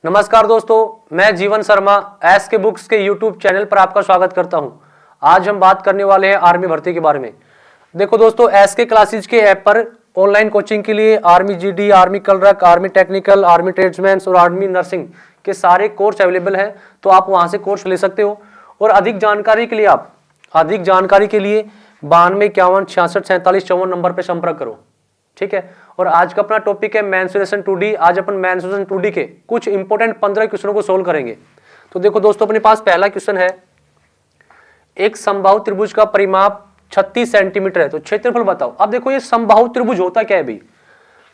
नमस्कार दोस्तों, मैं जीवन शर्मा एस के बुक्स के यूट्यूब चैनल पर आपका स्वागत करता हूं। आज हम बात करने वाले हैं आर्मी भर्ती के बारे में। देखो दोस्तों, एस के क्लासेज के ऐप पर ऑनलाइन कोचिंग के लिए army GD, army clerk, army technical, army tradesman और आर्मी नर्सिंग के सारे कोर्स अवेलेबल हैं, तो आप वहां से कोर्स ले सकते हो। और अधिक जानकारी के लिए 92 51 66 47 54 नंबर पर संपर्क करो। ठीक है। और आज का अपना टॉपिक है मेंसुरेशन 2D। आज अपन मेंसुरेशन 2D के कुछ इंपॉर्टेंट 15 क्वेश्चनों को सोल्व करेंगे। तो देखो दोस्तों, अपने पास पहला क्वेश्चन है, एक समबाहु त्रिभुज का परिमाप 36 सेंटीमीटर है, तो क्षेत्रफल बताओ। अब देखो, ये समबाहु त्रिभुज होता क्या है भाई?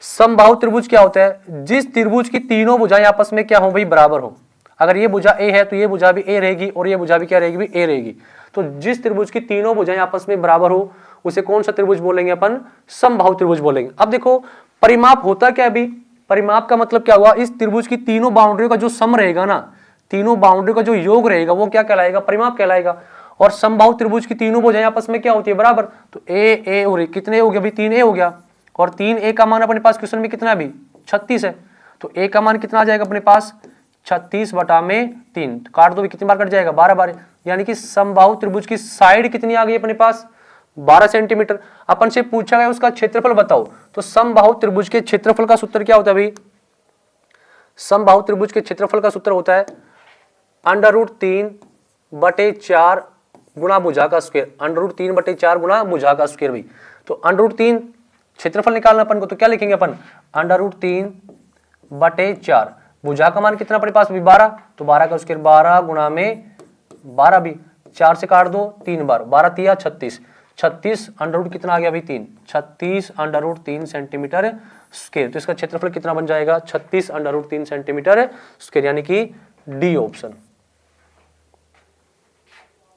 समबाहु त्रिभुज क्या होता है? जिस त्रिभुज की तीनों भुजाएं आपस में क्या हो भाई? बराबर हो। अगर ये भुजा ए है तो ये भुजा भी ए रहेगी और ये भुजा भी क्या रहेगी? ए रहेगी। तो जिस त्रिभुज की तीनों भुजाएं आपस में बराबर हो उसे कौन सा त्रिभुज बोलेंगे? अपन समबाहु त्रिभुज बोलेंगे। अब देखो, परिमाप होता क्या है अभी? परिमाप का मतलब क्या हुआ? इस त्रिभुज की तीनों बाउंड्री का जो सम रहेगा ना, तीनों बाउंड्री का जो योग रहेगा वो क्या कहलाएगा? परिमाप कहलाएगा। और समबाहु त्रिभुज की तीनों भुजाएं आपस में क्या होती है? बराबर। तो ए और कितने हो गया भाई? 3a हो गया। और 3a का मान अपने पास क्वेश्चन में कितना है अभी? 36 है। तो a का मान कितना आ जाएगा अपने पास? 36/3। काट दो, कितनी बार कट जाएगा? 12 बार। यानी कि समबाहु त्रिभुज की साइड कितनी आ गई अपने पास? 12 सेंटीमीटर। अपन से पूछा गया उसका क्षेत्रफल बताओ। तो समबाहु त्रिभुज के क्षेत्रफल का सूत्र क्या होता है भाई? समबाहु त्रिभुज के क्षेत्रफल का सूत्र होता है √3/4 गुणा भुजा का स्क्वायर। √3/4 गुणा भुजा का स्क्वायर भाई। तो √3 क्षेत्रफल निकालना अपन को, तो क्या लिखेंगे अपन? √3/4। भुजा का मान कितना अपने पास भी? 12। तो 12 का स्क्वायर 12 गुणा में 12 भी, 4 से काट दो 3 बार, 12 तिया 36। 36 अंडर कितना आ गया भाई? 3। 36√3 सेंटीमीटर स्क्वायर। तो इसका क्षेत्रफल कितना बन जाएगा? 36√3 सेंटीमीटर स्क्वायर, यानी कि डी ऑप्शन।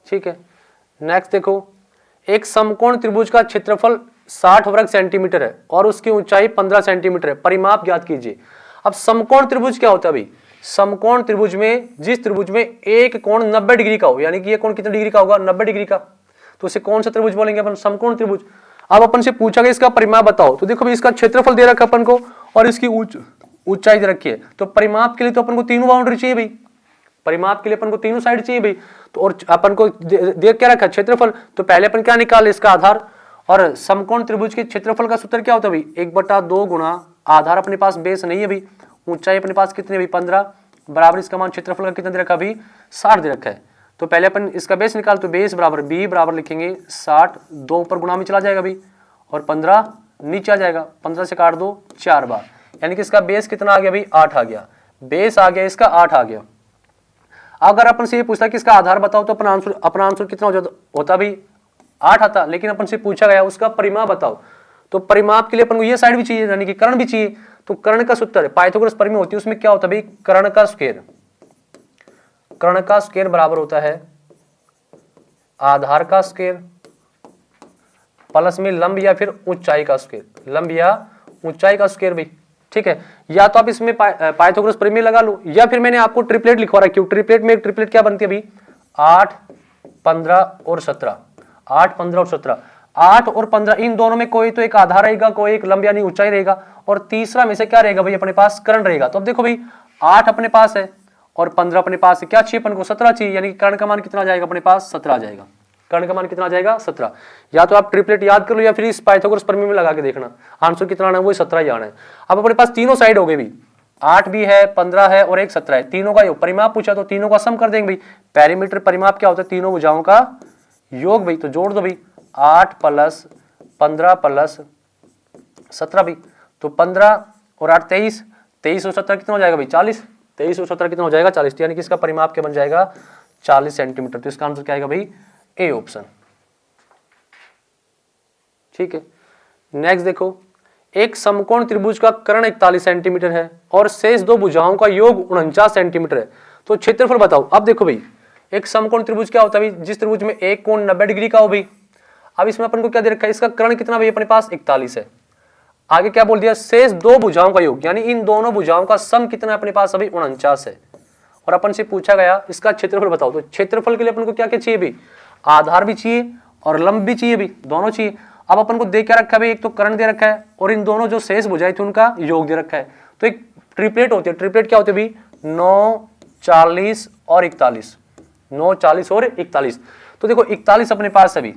ठीक है। नेक्स्ट देखो, एक समकोण त्रिभुज का क्षेत्रफल 60 वर्ग सेंटीमीटर है और उसकी ऊंचाई 15 सेंटीमीटर है। परिमाप ज्ञात कीजिए। अब समकोण त्रिभुज क्या होता है भाई? समकोण त्रिभुज में जिस त्रिभुज में एक कोण 90 डिग्री का हो, यानी कि ये कोण कितने डिग्री का होगा? 90 डिग्री का, तो उसे कौन सा त्रिभुज बोलेंगे अपन? समकोण त्रिभुज। अब अपन से पूछा गया इसका परिमाप बताओ। तो देखो भाई, इसका क्षेत्रफल दे रखा अपन को और इसकी ऊंचाई दे रखी है। तो परिमाप के लिए तो अपन को तीनों बाउंड्री चाहिए भाई। परिमाप के लिए अपन को तीनों साइड चाहिए भाई। तो और अपन को देख क्या रखा? क्षेत्रफल। तो पहले अपन क्या निकाले? इसका आधार। और समकोण त्रिभुज के क्षेत्रफल का सूत्र क्या होता है भाई? 1/2 गुणा आधार अपने पास बेस नहीं है भाई, ऊंचाई अपने पास कितनी भाई? 15 बराबर इसका मान क्षेत्रफल का कितना दे रखा भाई? 60 दे रखा है। तो पहले अपन इसका बेस निकाल, तो बेस बराबर b बराबर लिखेंगे 60, 2 ऊपर गुणा में चला जाएगा भाई और 15 नीचे आ जाएगा। 15 से काट दो 4 बार, यानी कि इसका बेस कितना आ गया भाई? 8 आ गया। बेस आ गया इसका 8 आ गया। अगर अपन से ये पूछता कि इसका आधार बताओ तो अपना आंसर कितना होता भाई? 8 आता। लेकिन अपन से पूछा गया उसका परिमाप बताओ। तो परिमाप के लिए अपन को ये साइड भी चाहिए, यानी कि कर्ण भी चाहिए। तो कर्ण का सूत्र पाइथागोरस प्रमेय होती है, उसमें क्या होता है भाई? कर्ण का स्क्वायर। कर्ण का स्क्वायर बराबर होता है आधार का स्क्वायर प्लस में लंब या फिर ऊंचाई का स्क्वायर। लंब या ऊंचाई का स्क्वायर भाई। ठीक है। या तो आप इसमें पाइथागोरस प्रमेय लगा लो, या फिर मैंने आपको ट्रिपलेट लिखवा रखी है। ट्रिपलेट में एक ट्रिपलेट क्या बनती है भाई? 8, 15 और 17। 8, 15 और 17। 8 और 15 इन दोनों में कोई तो एक आधार रहेगा, कोई एक लंब यानी ऊंचाई रहेगा, और तीसरा में से क्या रहेगा भाई? अपने पास कर्ण रहेगा। तो अब देखो भाई, 8 अपने पास है और 15 अपने पास है। क्या चाहिए अपन को? 17 चाहिए, यानी कि कर्ण का मान कितना आ जाएगा अपने पास? 17 आ जाएगा। कर्ण का मान कितना आ जाएगा? 17। या तो आप ट्रिपलेट याद कर लो या फिर इस पाइथागोरस प्रमेय में लगा के देखना, आंसर कितना आना है? वो 17 ही आना है। अब अपने पास तीनों साइड हो गए भी, 8 भी है, 15 है और एक 17 है। तीनों का योग। परिमाप पूछा तो तीनों का सम कर देंगे भाई। पेरीमीटर परिमाप क्या होता है? तीनों भुजाओं का योग भाई। तो जोड़ दो भाई, 8 + 15 + 17 भी। तो 15 और 8 23, 23 और 17 कितना हो जाएगा भाई? 40। 23 और 17 कितना हो जाएगा? 40। यानी कि इसका परिमाप क्या बन जाएगा? 40 सेंटीमीटर। तो इसका आंसर क्या आएगा भाई? A option. ठीक है। नेक्स्ट देखो, एक समकोण त्रिभुज का कर्ण 41 सेंटीमीटर है और शेष दो भुजाओं का योग 49 सेंटीमीटर है। तो क्षेत्रफल बताओ। अब देखो भाई, एक समकोण त्रिभुज क्या होता है भाई? जिस त्रिभुज में एक कोण 90 डिग्री का हो भाई। अब इसमें अपन को क्या दे रखा है? इसका कर्ण कितना भाई? अपने पास 41 है। आगे क्या बोल दिया? शेष दो भुजाओं का योग, यानी इन दोनों भुजाओं का सम कितना है अपने पास? अभी 49 है। और अपन से पूछा गया इसका क्षेत्रफल बताओ। तो क्षेत्रफल के लिए अपन को क्या क्या चाहिए भी? आधार भी चाहिए और लंब भी चाहिए भी, दोनों चाहिए। अब अपन को दे क्या रखा है भाई? एक तो कर्ण दे रखा है और इन दोनों जो शेष भुजाएं थी उनका योग दे रखा है। तो एक ट्रिपलेट होती है। ट्रिपलेट क्या होती है भाई? 9, 40 और 41, 9, 40 और 41। तो देखो 41 अपने पास है, अभी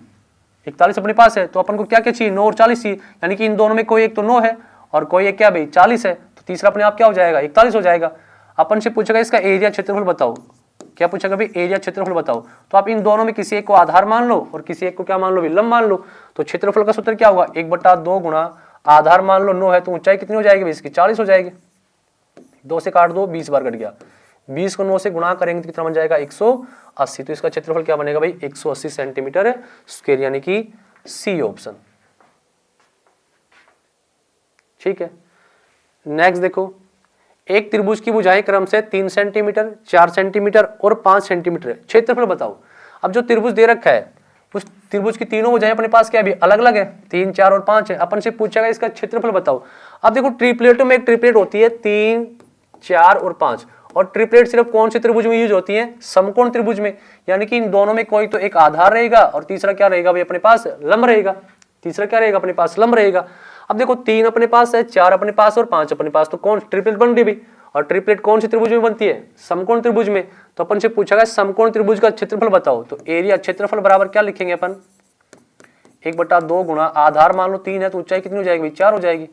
41 अपने पास है, तो अपन को क्या क्या चाहिए, 9 और 40 चाहिए, यानी कि इन दोनों में कोई एक तो 9 है और कोई एक क्या भाई 40 है, तो तीसरा अपने आप क्या हो जाएगा 41 हो जाएगा। अपन से पूछेगा इसका एरिया क्षेत्रफल बताओ, क्या पूछेगा भाई एरिया क्षेत्रफल बताओ, तो आप इन दोनों में किसी एक को आधार मान लो और किसी एक को क्या मान लो विलंब मान लो। तो क्षेत्रफल का सूत्र क्या होगा 1/2 गुणा आधार मान लो 9 है तो ऊंचाई कितनी हो जाएगी इसकी 40 हो जाएगी, 2 से काट दो 20 बार कट गया, 20 को 9 से गुणा करेंगे तो कितना बन जाएगा 180। तो इसका क्षेत्रफल क्या बनेगा भाई 180 सेंटीमीटर स्क्वायर, यानी कि सी ऑप्शन। ठीक है, नेक्स्ट देखो, एक त्रिभुज की भुजाएं क्रम से 3 सेंटीमीटर, 4 सेंटीमीटर और 5 सेंटीमीटर है, क्षेत्रफल बताओ। अब जो त्रिभुज दे रखा है उस त्रिभुज की तीनों भुजाएं अपने पास क्या है अलग अलग है, 3, 4 और 5 है, अपन से पूछेगा इसका क्षेत्रफल बताओ। अब देखो ट्रिपलेटों में एक ट्रिपलेट होती है 3, 4 और 5, और ट्रिपलेट सिर्फ कौन से त्रिभुज में यूज होती है, समकोण त्रिभुज में, यानी कि इन दोनों में कोई तो एक आधार रहेगा और तीसरा क्या रहेगा भाई अपने पास लंब रहेगा, तीसरा क्या रहेगा अपने पास लंब रहेगा। अब देखो 3 अपने पास है, 4 अपने पास और 5 अपने पास, तो कौन ट्रिपलेट बन रही भाई, और ट्रिपलेट कौन सी त्रिभुज में बनती है समकोण त्रिभुज में। तो अपन से पूछा गया समकोण त्रिभुज का क्षेत्रफल बताओ, तो एरिया क्षेत्रफल बराबर क्या लिखेंगे अपन 1/2 गुणा आधार मान लो 3 है तो ऊंचाई कितनी हो जाएगी भाई 4 हो जाएगी,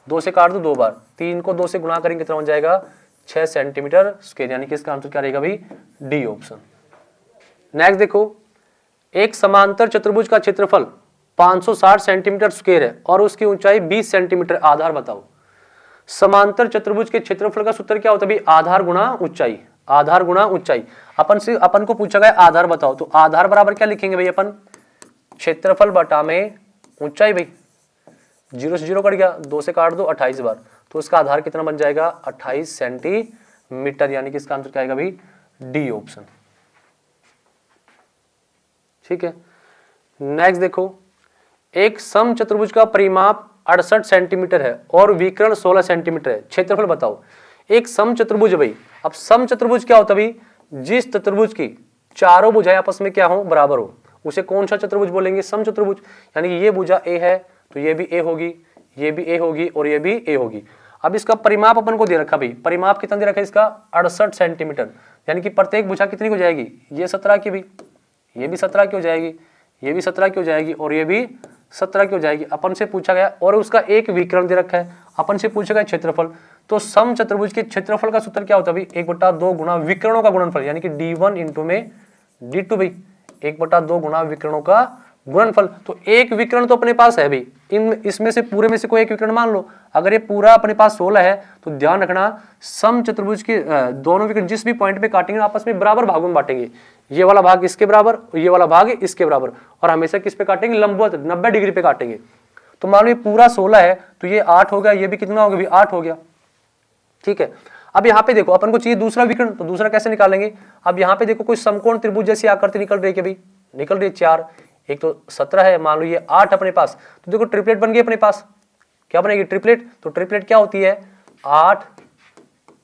2 से काट दो 2 बार, 3 को 2 से गुणा करेंगे कितना हो जाएगा 6 सेंटीमीटर स्क्वायर, यानी कि इसका आंसर क्या रहेगा भाई डी ऑप्शन। नेक्स्ट देखो, एक समांतर चतुर्भुज का क्षेत्रफल 560 सेंटीमीटर स्क्वायर है और उसकी ऊंचाई 20 सेंटीमीटर, आधार बताओ। समांतर चतुर्भुज के क्षेत्रफल का सूत्र क्या होता है भाई आधार गुणा ऊंचाई, आधार गुणा ऊंचाई। अपन को पूछा गया आधार बताओ, तो आधार बराबर क्या लिखेंगे भाई अपन क्षेत्रफल बटा में ऊंचाई, भाई 0 से 0 कट गया, 2 से काट दो 28 बार, तो इसका आधार कितना बन जाएगा 28 सेंटीमीटर, यानी कि इसका आंसर क्या आएगा भाई डी ऑप्शन। ठीक है, नेक्स्ट देखो, एक सम चतुर्भुज का परिमाप 68 सेंटीमीटर है और विकर्ण 16 सेंटीमीटर है, क्षेत्रफल बताओ। एक सम चतुर्भुज है भाई, अब सम चतुर्भुज क्या होता है भाई, जिस चतुर्भुज की चारों भुजाएं आपस में क्या हो बराबर हो उसे कौन सा चतुर्भुज बोलेंगे सम चतुर्भुज, यानी कि ये भुजा ए है तो ये भी ए होगी, ये भी ए होगी और ये भी ए होगी। अब इसका परिमाप अपन को दे रखा भाई, परिमाप कितना दे रखा है इसका 68 सेंटीमीटर, यानी कि प्रत्येक भुजा कितनी हो जाएगी, ये 17 की भी, ये भी 17 की हो जाएगी, ये भी 17 की हो जाएगी और ये भी 17 की हो जाएगी। अपन से पूछा गया और उसका एक विकर्ण दे रखा है, अपन से पूछा गया क्षेत्रफल, तो सम चतुर्भुज के क्षेत्रफल का सूत्र क्या होता है भाई 1/2 गुणा विकर्णों का गुणनफल, यानी कि d1 इंटू में d2 भाई 1/2 गुणा विकर्णों का गुणनफल। तो एक विकर्ण तो अपने पास है भाई, इसमें से पूरे में से कोई एक विकर्ण मान लो, अगर ये पूरा अपने पास 16 है तो ध्यान रखना सम चतुर्भुज के दोनों विकर्ण जिस भी पॉइंट पे काटेंगे आपस में बराबर भागों में बांटेंगे, ये वाला भाग इसके बराबर, ये वाला भाग इसके बराबर, और हमेशा किस पे काटेंगे लंबवत 90 डिग्री पे काटेंगे। तो मान लो ये पूरा 16 है तो ये 8 हो गया, ये भी कितना हो गया भाई 8 हो गया। ठीक है, अब यहाँ पे देखो अपन को चाहिए दूसरा विकर्ण, तो दूसरा कैसे निकालेंगे। अब यहाँ पे देखो कोई समकोण त्रिभुज जैसी आकृति निकल रही है भाई, निकल रही है 4, एक तो 17 है, मान लो ये 8 अपने पास, तो देखो ट्रिपलेट बन गई अपने पास, क्या बनेगी ट्रिपलेट। तो ट्रिपलेट क्या होती है 8,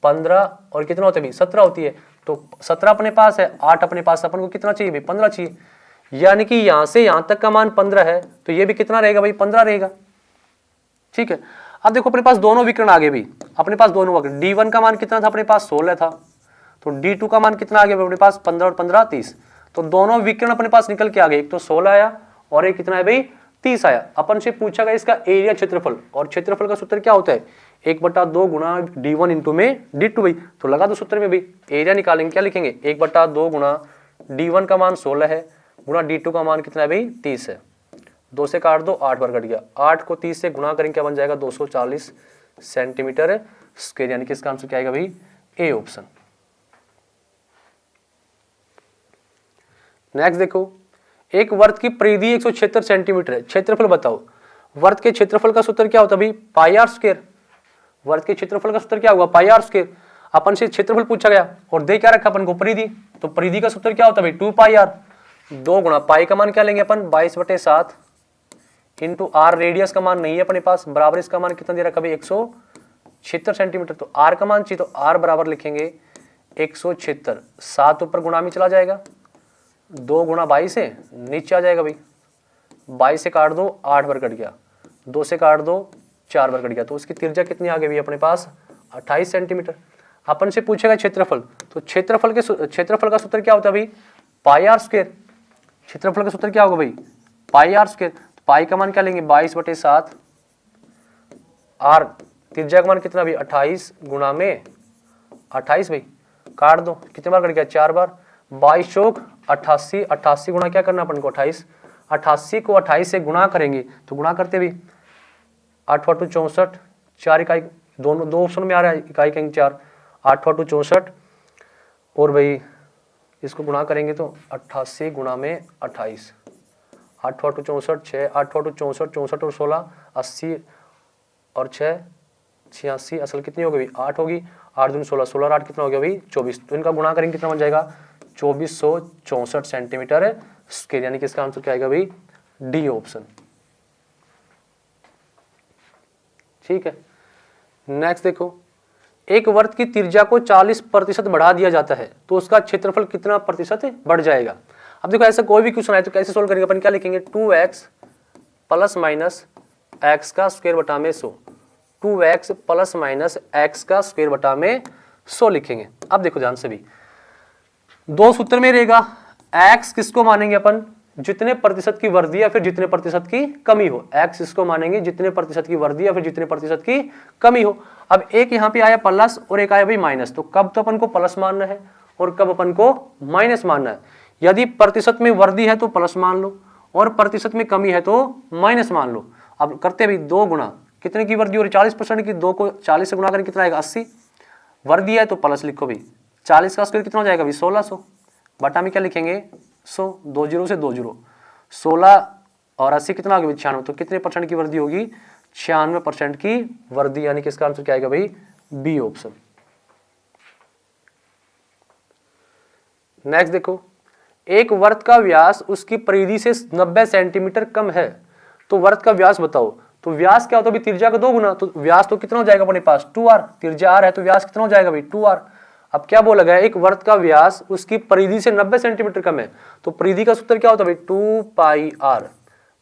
15 और कितना होता है भाई 17 होती है, तो 17 अपने पास है, 8 अपने पास, अपन को कितना चाहिए भाई 15 चाहिए, यानी कि यहां से यहां तक का मान 15 है तो ये भी कितना रहेगा भाई 15 रहेगा। ठीक है, अब देखो अपने पास दोनों विकर्ण आ गए भी, अपने पास दोनों विकर्ण, d1 का मान कितना था अपने पास 16 था, तो d2 का मान कितना आ गया अपने पास 15 और 15 30, तो दोनों विकर्ण अपने पास निकल के आ गए, एक तो 16 आया और एक कितना है भाई 30 आया। अपन से पूछा गया इसका एरिया क्षेत्रफल, और क्षेत्रफल का सूत्र क्या होता है 1/2 गुणा d1 इंटू में d2 भाई, तो लगा दो सूत्र में भाई, एरिया निकालेंगे क्या लिखेंगे 1/2 गुणा d1 का मान 16 है गुणा d2 का मान कितना है भाई 30 है, 2 से काट दो 8 बार कट गया, 8 को 30 से गुणा करेंगे क्या बन जाएगा 240 सेंटीमीटर स्क्वायर, यानी कि इसका आंसर क्या आएगा भाई ए ऑप्शन। नेक्स्ट देखो, एक वर्त की परिधि 176 सेंटीमीटर है, क्षेत्रफल बताओ। वर्त के क्षेत्रफल का सूत्र क्या होता है भाई पाई आर स्क्वायर, वर्त के क्षेत्रफल का सूत्र क्या होगा पाई आर स्क्वायर। अपन से क्षेत्रफल पूछा गया और दे क्या रखा अपन को परिधि, तो परिधि का सूत्र क्या होता है भाई 2 पाई आर, 2 गुणा पाई का मान क्या लेंगे अपन 22/7 इंटू आर, रेडियस का मान नहीं है अपने पास, बराबर इसका मान कितना दे रखा भाई 176 सेंटीमीटर, तो आर का मान चाहिए तो आर बराबर लिखेंगे 176, 7 ऊपर गुणा में चला जाएगा, 2 गुणा 22 से नीचे आ जाएगा भाई, 22 से काट दो 8 बार कट गया, 2 से काट दो 4 बार कट गया, तो उसकी त्रिज्या कितनी आ गई भाई अपने पास 28 सेंटीमीटर। अपन से पूछेगा क्षेत्रफल, तो क्षेत्रफल का सूत्र क्या होता है भाई, पाई आर स्क्वायर। क्षेत्रफल का सूत्र क्या होगा भाई, पाई आर स्क्वायर। तो पाई का मान क्या लेंगे 22/7, आर त्रिज्या का मान कितना भाई 28 गुणा में 28 भाई, काट दो कितने बार कट गया 4 बार, 22 चौक 88, 88 गुणा क्या करना अपन को 28, 88 को 28 से गुणा करेंगे तो गुणा करते भी 8 × 2 = 64, 4 इकाई, दोनों दो ऑप्शन में आ रहा है, इकाई कहेंगे 4, 8 × 2 = 64 और भाई इसको गुणा करेंगे तो 88 गुणा में 28, 8 × 2 = 64, 6, 8 × 2 = 64, 64 और 16 80 और 6 86, असल कितनी हो गई 8 होगी, 8 दूनी 16, 16 और 8 कितना हो गया भाई 24। तो इनका गुणा करेंगे कितना बन जाएगा 2464 सेंटीमीटर स्क्वायर, यानी कि इसका आंसर क्या आएगा भाई डी ऑप्शन। ठीक है, नेक्स्ट देखो, एक वर्त की त्रिज्या को 40% बढ़ा दिया जाता है तो उसका क्षेत्रफल कितना प्रतिशत बढ़ जाएगा। अब देखो ऐसा कोई भी क्वेश्चन आए तो कैसे सोल्व करेंगे अपन, क्या लिखेंगे 2x ± x का स्क्वायर बटा में 100, 2x ± x का स्क्वायर बटा में 100 लिखेंगे। अब देखो ध्यान से भी, दो सूत्र में रहेगा, x किसको मानेंगे अपन, जितने प्रतिशत की वृद्धि या फिर जितने प्रतिशत की कमी हो, x इसको मानेंगे जितने प्रतिशत की वृद्धि या फिर जितने प्रतिशत की कमी हो। अब एक यहाँ पे आया प्लस और एक आया भाई माइनस, तो कब तो अपन को प्लस मानना है और कब अपन को माइनस मानना है। यदि प्रतिशत में वृद्धि है तो प्लस मान लो और प्रतिशत में कमी है तो माइनस मान लो। अब करते भाई 2 गुणा कितने की वृद्धि हो रही 40% की, 2 को 40 से गुणा करें कितना आएगा 80, वृद्धि है तो प्लस लिखो भाई, 40 का स्क्वायर कितना हो जाएगा भाई 1600, बटा में क्या लिखेंगे 100, 2 0 से 2 0, 16 और 80 कितना होगा 96, तो कितने % की वृद्धि होगी 96% की वृद्धि, यानी कि इसका आंसर क्या आएगा भाई बी ऑप्शन। नेक्स्ट देखो, एक वर्त का व्यास उसकी परिधि से 90 सेंटीमीटर कम है तो वर्त का व्यास बताओ। तो व्यास क्या होता है, त्रिज्या का 2 गुना, तो व्यास तो कितना हो जाएगा अपने पास 2r, त्रिज्या r है तो व्यास कितना हो जाएगा भाई 2r। अब क्या बोला गया, एक वर्त का व्यास उसकी परिधि से 90 सेंटीमीटर कम है, तो परिधि का सूत्र क्या होता है भाई 2πr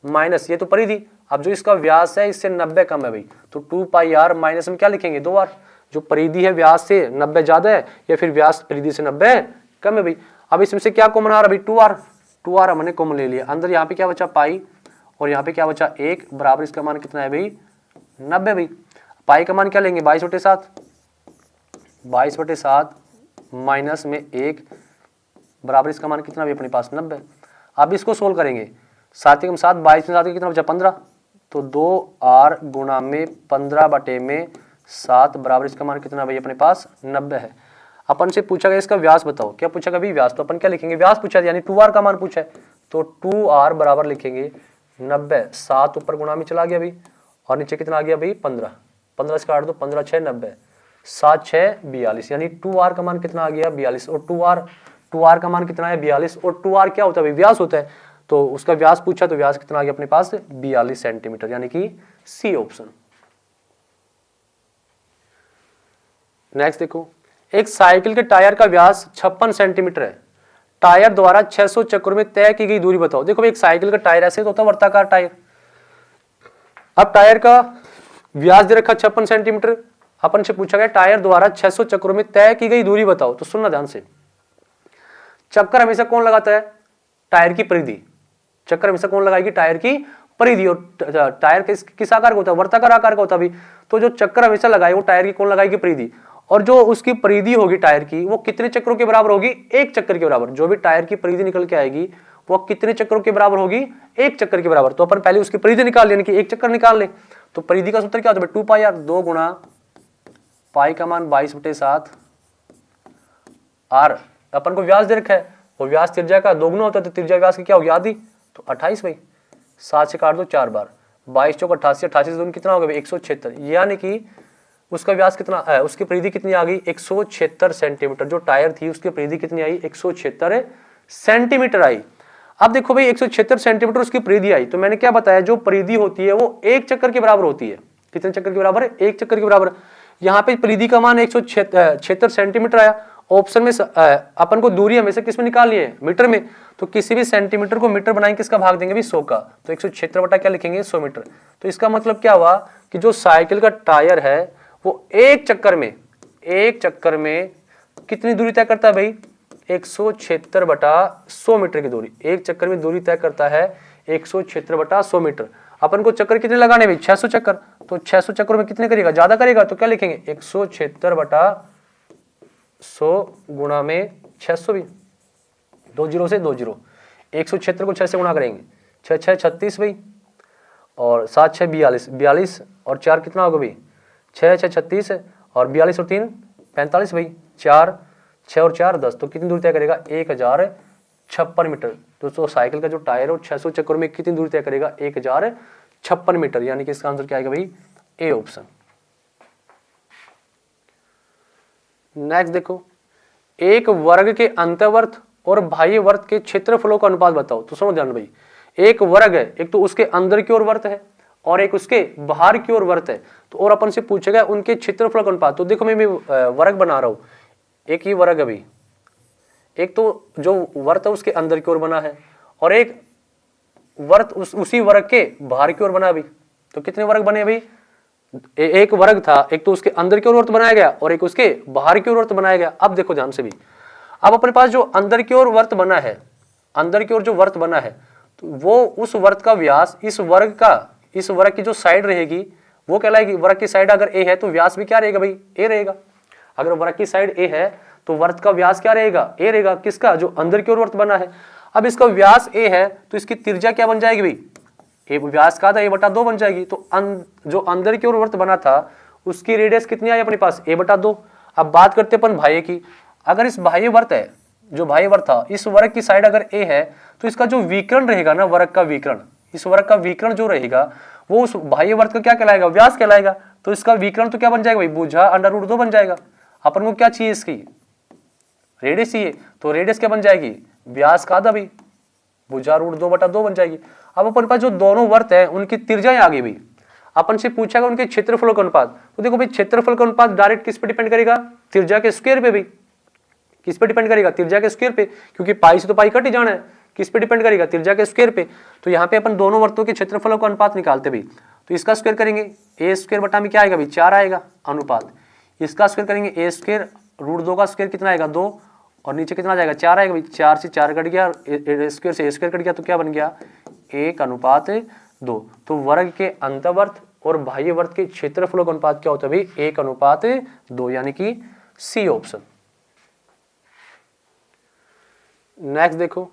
माइनस, ये तो परिधि, अब जो इसका व्यास है इससे 90 कम है भाई, तो 2πr माइनस में क्या लिखेंगे 2r, जो परिधि है व्यास से 90 ज्यादा है या फिर व्यास परिधि से 90 कम है भाई। अब इसमें से क्या कॉमन आ रहा है भाई 2r हमने कॉमन ले लिया, अंदर यहाँ पे क्या बचा पाई और यहाँ पे क्या बचा 1 बराबर, इसका मान कितना है भाई 90 भाई। पाई का मान क्या लेंगे 22/7, 22/7 माइनस में 1 बराबर, इसका मान कितना भी अपने पास 90। अब इसको सोल्व करेंगे, 7 के 7, 22 में 7 कितना बचा 15, तो 2r गुणा में 15/7 बराबर, इसका मान कितना भाई अपने पास 90 है। अपन से पूछा गया इसका व्यास बताओ, क्या पूछा गया भाई व्यास, तो अपन क्या लिखेंगे व्यास पूछा यानी 2r का मान पूछा है, तो 2r बराबर लिखेंगे 90, 7 ऊपर गुणा में चला गया भाई और नीचे कितना आ गया भाई 15, 15 से काट दो 15 6 90, 7 6 42, यानी 2r का मान कितना आ गया 42 और 2r का मान कितना है 42 और 2r क्या होता है भाई व्यास होता है, तो उसका व्यास पूछा तो व्यास कितना आ गया अपने पास 42 सेंटीमीटर, यानी कि सी ऑप्शन। नेक्स्ट देखो, एक साइकिल के टायर का व्यास 56 सेंटीमीटर है, टायर द्वारा 600 चक्रों में तय की गई दूरी बताओ। देखो भाई एक साइकिल का टायर ऐसे तो होता है वर्ताकार टायर, अब टायर का व्यास दे रखा 56 सेंटीमीटर, अपन से पूछा गया टायर द्वारा 600 चक्रों में तय की गई दूरी बताओ। तो सुनना ध्यान से, चक्कर हमेशा कौन लगाता है टायर की परिधि, चक्कर हमेशा कौन लगाएगी टायर की परिधि, और टायर किस आकार का होता है वर्ताकार आकार का होता है, तो जो चक्कर हमेशा लगाए वो टायर की कौन लगाएगी परिधि, और जो उसकी परिधि होगी टायर की वो कितने चक्रों के बराबर होगी 1 चक्कर के बराबर, जो भी टायर की परिधि निकल के आएगी वो कितने चक्रों के बराबर होगी 1 चक्कर के बराबर। तो अपन पहले उसकी परिधि निकाल लें कि 1 चक्कर निकाल ले, तो परिधि का सूत्र क्या होता है 2πr, 2 गुणा पाई का मान 22/7 r, अपन को व्यास दे रखा है वो व्यास त्रिज्या का 2 गुना होता है, तो त्रिज्या व्यास की क्या होगी आधी, तो 28 भाई, 7 से काट दो 4 बार, 22 चौक 88, 88 से 2 कितना होगा 176, यानी कि उसका व्यास कितना है, उसकी परिधि कितनी आ गई 176 सेंटीमीटर, जो टायर थी उसकी परिधि कितनी आई 176 सेंटीमीटर आई। अब देखो भाई 176 सेंटीमीटर उसकी परिधि आई, तो मैंने क्या बताया जो परिधि होती है वो 1 चक्कर के बराबर होती है, कितने चक्कर के बराबर है 1 चक्कर के बराबर। यहाँ पे परिधि का मान 176 सेंटीमीटर आया, ऑप्शन में अपन को दूरी हमेशा किस में निकालनी है मीटर में, तो किसी भी सेंटीमीटर को मीटर बनाएंगे किसका भाग देंगे भी 100 का, तो 176 बटा क्या लिखेंगे 100 मीटर। तो इसका मतलब क्या हुआ कि जो साइकिल का टायर है वो 1 चक्कर में एक चक्कर में कितनी दूरी तय करता है भाई? 176 बटा 100 मीटर की दूरी। एक चक्कर में दूरी तय करता है 176 बटा 100 मीटर। अपन को चक्कर कितने लगाने भाई? 600 चक्कर। तो 600 चक्कर में कितने करेगा? ज्यादा करेगा तो क्या लिखेंगे? 176 बटा 100 गुणा में 600 भी, 2 जीरो से 2 जीरो, 176 को 6 से गुणा करेंगे, 6 6 36 भाई, और 7 6 42, 42 और 4 कितना होगा भाई? 6 6 36 और 42 और 3 45 भाई, 4 6 और 4 10, तो कितनी दूरी तय करेगा? 1056 मीटर। दोस्तों साइकिल का जो टायर है वो 600 चक्कर में कितनी दूरी तय करेगा? 1056 मीटर, यानी कि इसका आंसर क्या आएगा भाई? A option. नेक्स्ट देखो, एक वर्ग के अंतर्वर्त और बाह्य वर्त के क्षेत्रफलों का अनुपात बताओ। तो सुनो ध्यान भाई, एक वर्ग है, एक तो उसके अंदर की ओर वर्त है और एक उसके बाहर की ओर वर्त है, तो और अपन से पूछेगा उनके क्षेत्रफल का अनुपात। तो देखो मैं वर्ग बना रहा हूं, एक ही वर्ग है भाई, एक तो जो वर्त है उसके अंदर की ओर बना है और एक वर्त उसी वर्ग के बाहर की ओर बना भाई। तो कितने वर्ग बने भाई? एक वर्ग था, एक तो उसके अंदर की ओर वर्त बनाया गया और एक उसके बाहर की ओर वर्त बनाया गया। अब देखो ध्यान से भी, अब अपने पास जो अंदर की ओर वर्त बना है, अंदर की ओर जो वर्त बना है, तो वो उस वर्त का व्यास इस वर्ग की जो साइड रहेगी वो कहलाएगी। वर्ग की साइड अगर ए है तो व्यास भी क्या रहेगा भाई? ए रहेगा। अगर वर्ग की साइड ए है तो वर्त का व्यास क्या रहेगा? ए रहेगा। किसका? जो अंदर की ओर वर्त बना है। अब इसका व्यास ए है तो इसकी त्रिज्या क्या बन जाएगी भाई? ए व्यास का था a/2 बन जाएगी। तो जो अंदर की ओर वर्त बना था उसकी रेडियस कितनी आई अपने पास? a/2। अब बात करते अपन बाह्य की। अगर इस बाह्य वर्त है, जो बाह्य वर्त था, इस वर्ग की साइड अगर ए है तो इसका जो विकर्ण रहेगा ना, वर्ग का विकर्ण, इस वर्ग का विकर्ण जो रहेगा वो उस बाह्य वर्त का क्या कहलाएगा? व्यास कहलाएगा। तो इसका विकर्ण तो क्या बन जाएगा भाई? भुजा √2 बन जाएगा। अपन को क्या चाहिए? इसकी रेडियस चाहिए, तो रेडियस क्या बन जाएगी? व्यास का आधा भाई, भुजा √2/2 बन जाएगी। अब अपन पास जो दोनों वर्त है उनकी त्रिज्याएं आ गई भाई। अपन से पूछेगा उनके क्षेत्रफलों का अनुपात। तो देखो भाई, क्षेत्रफल का अनुपात डायरेक्ट किस पे डिपेंड करेगा? त्रिज्या के स्क्वायर पे भाई। किस पे डिपेंड करेगा? त्रिज्या के स्क्वायर पे, क्योंकि पाई से तो पाई कट ही जाना है। किस पे डिपेंड करेगा? त्रिज्या के स्क्वायर पे। तो यहाँ पे अपन दोनों वर्तों के क्षेत्रफलों का अनुपात निकालते भाई। तो इसका स्क्वायर करेंगे, ए स्क्वायर बटा में क्या आएगा भाई? 4 आएगा अनुपात। इसका स्क्वायर करेंगे, ए स्क्वायर √2 का स्क्वायर कितना आएगा? 2, और नीचे कितना जाएगा? 4 आएगा भाई। 4 से 4 कट गया, स्क्वायर से स्क्वायर कट गया, तो क्या बन गया? 1/2। तो वर्ग के अंतर्वर्त और बाह्य वर्त के क्षेत्रफलों का अनुपात क्या होता है भाई? 1/2, यानी कि सी ऑप्शन। नेक्स्ट देखो,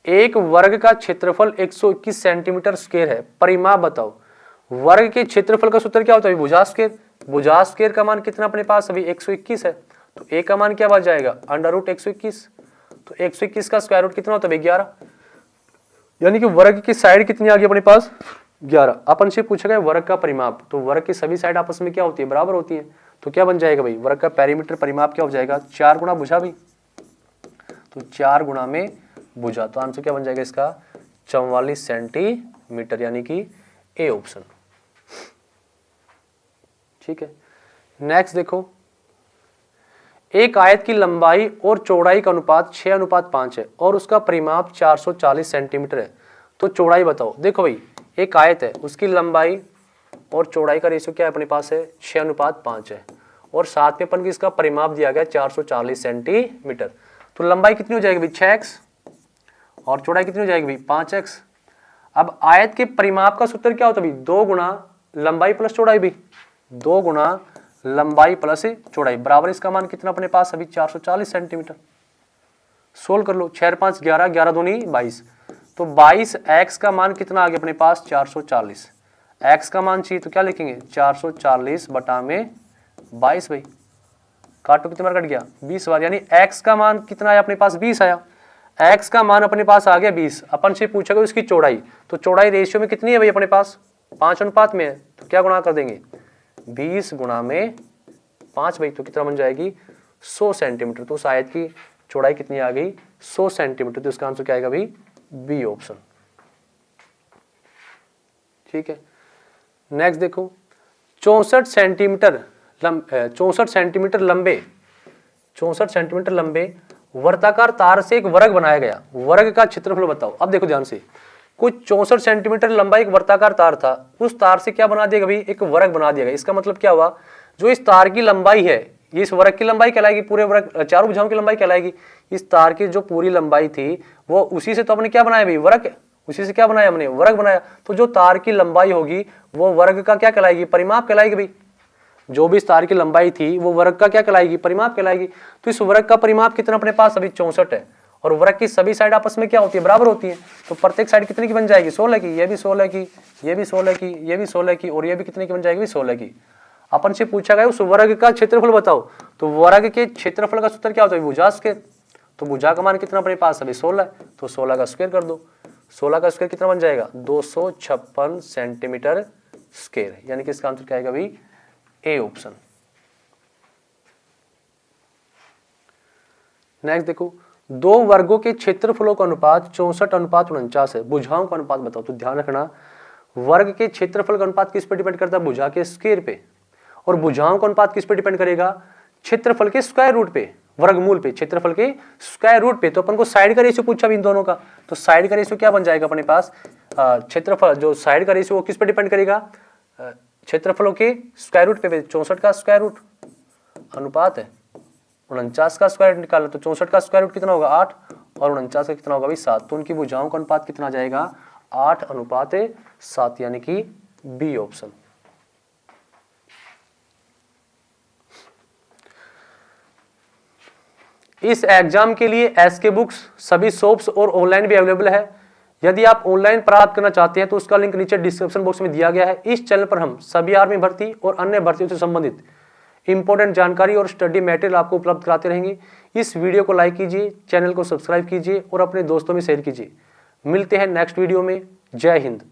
एक वर्ग का क्षेत्रफल 121 सेंटीमीटर स्क्वायर है, परिमाप बताओ। वर्ग के क्षेत्रफल का सूत्र क्या होता है? भुजा स्क्वायर। भुजा स्क्वायर का मान कितना अपने पास अभी? 121 है, तो ए का मान क्या बच जाएगा? √121। तो 121 का स्क्वायर रूट कितना होता है भाई? 11, यानी कि वर्ग की साइड कितनी आ गई अपने पास? 11। अपन से पूछा गया वर्ग का परिमाप, तो वर्ग की सभी साइड आपस में क्या होती है? बराबर होती है। तो क्या बन जाएगा भाई? वर्ग का पेरीमीटर परिमाप क्या हो जाएगा? 4 गुणा भुजा भाई, तो 4 गुणा में भुजा। तो आंसर क्या बन जाएगा इसका? 44 सेंटीमीटर, यानी कि ए ऑप्शन। ठीक है। नेक्स्ट देखो, एक आयत की लंबाई और चौड़ाई का अनुपात 6:5 है और उसका परिमाप 440 सेंटीमीटर है, तो चौड़ाई बताओ। देखो भाई, एक आयत है, उसकी लंबाई और चौड़ाई का रेशियो क्या है अपने पास है? 6:5 है, और साथ में अपन की इसका परिमाप दिया गया 440 सेंटीमीटर। तो लंबाई कितनी हो जाएगी भाई? 6x, और चौड़ाई कितनी हो जाएगी भाई? 5x। अब आयत के परिमाप का सूत्र क्या होता है भाई? 2 गुणा लंबाई प्लस चौड़ाई भी, 2 गुणा लंबाई प्लस चौड़ाई बराबर इसका मान कितना अपने पास अभी? 440 सेंटीमीटर। सोल्व कर लो, 6 5 11, 11 दूनी 22, तो 22x का मान कितना आ गया अपने पास? 440। x का मान चाहिए तो क्या लिखेंगे? 440 बटा में 22 भाई, काटो कितने बार कट गया? 20 बार, यानी x का मान कितना आया अपने पास? 20 आया। x का मान अपने पास आ गया 20। अपन से पूछेगा उसकी चौड़ाई, तो चौड़ाई रेशियो में कितनी है भाई अपने पास? 5:5 में है, तो क्या गुणा कर देंगे? 20 गुणा में 5 भाई, तो कितना बन जाएगी? 100 सेंटीमीटर। तो उस आयत की चौड़ाई कितनी आ गई? 100 सेंटीमीटर। तो इसका आंसर क्या आएगा भाई? B option. ठीक है। नेक्स्ट देखो, 64 सेंटीमीटर लंबे वर्ताकार तार से एक वर्ग बनाया गया, वर्ग का क्षेत्रफल बताओ। अब देखो ध्यान से, कुछ 64 सेंटीमीटर लंबा एक वर्ताकार तार था, उस तार से क्या बना दिया भाई? एक वर्ग बना दिया गया। इसका मतलब क्या हुआ? जो इस तार की लंबाई है, ये इस वर्ग की लंबाई कहलाएगी, पूरे वर्ग चारों भुजाओं की लंबाई कहलाएगी। इस तार की जो पूरी लंबाई थी वो उसी से तो हमने क्या बनाया भाई, वर्ग, उसी से क्या बनाया हमने, वर्ग बनाया। तो जो तार की लंबाई होगी वो वर्ग का क्या कहलाएगी, परिमाप कहलाएगी भाई। जो भी इस तार की लंबाई थी वो वर्ग का क्या कहलाएगी, परिमाप कहलाएगी। तो इस वर्ग का परिमाप कितना अपने पास अभी 64 है, और वर्ग की सभी साइड आपस में क्या होती है, बराबर होती है। तो प्रत्येक साइड कितने की बन जाएगी, 16 की, ये भी 16 की, ये भी 16 की, ये भी 16 की, और ये भी कितने की बन जाएगी, 16 की। अपन से पूछा गया उस वर्ग का क्षेत्रफल बताओ, तो वर्ग के क्षेत्रफल का सूत्र क्या होता है, भुजा स्क्वायर। तो भुजा का मान कितना अपने पास अभी 16, तो 16 का स्क्वायर कर दो। 16 का स्क्वायर कितना बन जाएगा, 256 सेंटीमीटर स्क्वायर, यानी कि इसका आंसर क्या आएगा भाई, ए ऑप्शन। नेक्स्ट देखो, दो वर्गों के क्षेत्रफलों का अनुपात 64:49 है, भुजाओं का अनुपात बताओ। तो ध्यान रखना, वर्ग के क्षेत्रफल का अनुपात किस पे डिपेंड करता है, भुजा के स्क्वायर पे, और भुजाओं का अनुपात किस पे डिपेंड करेगा, क्षेत्रफल के स्क्वायर रूट पे, वर्गमूल पे, क्षेत्रफल के स्क्वायर रूट पे। तो अपन को साइड का रेशियो पूछा इन दोनों का, तो साइड का रेशियो क्या बन जाएगा अपने पास, क्षेत्रफल जो साइड का रेशियो वो किस पे डिपेंड करेगा, क्षेत्रफलों के स्क्वायर रूट पे। 64 का स्क्वायर रूट अनुपात है 49 का स्क्वायर रूट निकालना, तो 64 का स्क्वायर रूट कितना होगा 8, और 49 का कितना होगा भाई 7। तो उनकी भुजाओं का अनुपात कितना आ जाएगा, 8:7, यानी कि बी ऑप्शन। इस एग्जाम के लिए एसके बुक्स सभी शॉप्स और ऑनलाइन भी अवेलेबल है। यदि आप ऑनलाइन प्राप्त करना चाहते हैं तो उसका लिंक नीचे डिस्क्रिप्शन बॉक्स में दिया गया है। इस चैनल पर हम सभी आर्मी भर्ती और अन्य भर्तियों से संबंधित इंपॉर्टेंट जानकारी और स्टडी मटेरियल आपको उपलब्ध कराते रहेंगे। इस वीडियो को लाइक कीजिए, चैनल को सब्सक्राइब कीजिए और अपने दोस्तों में शेयर कीजिए। मिलते हैं नेक्स्ट वीडियो में। जय हिंद।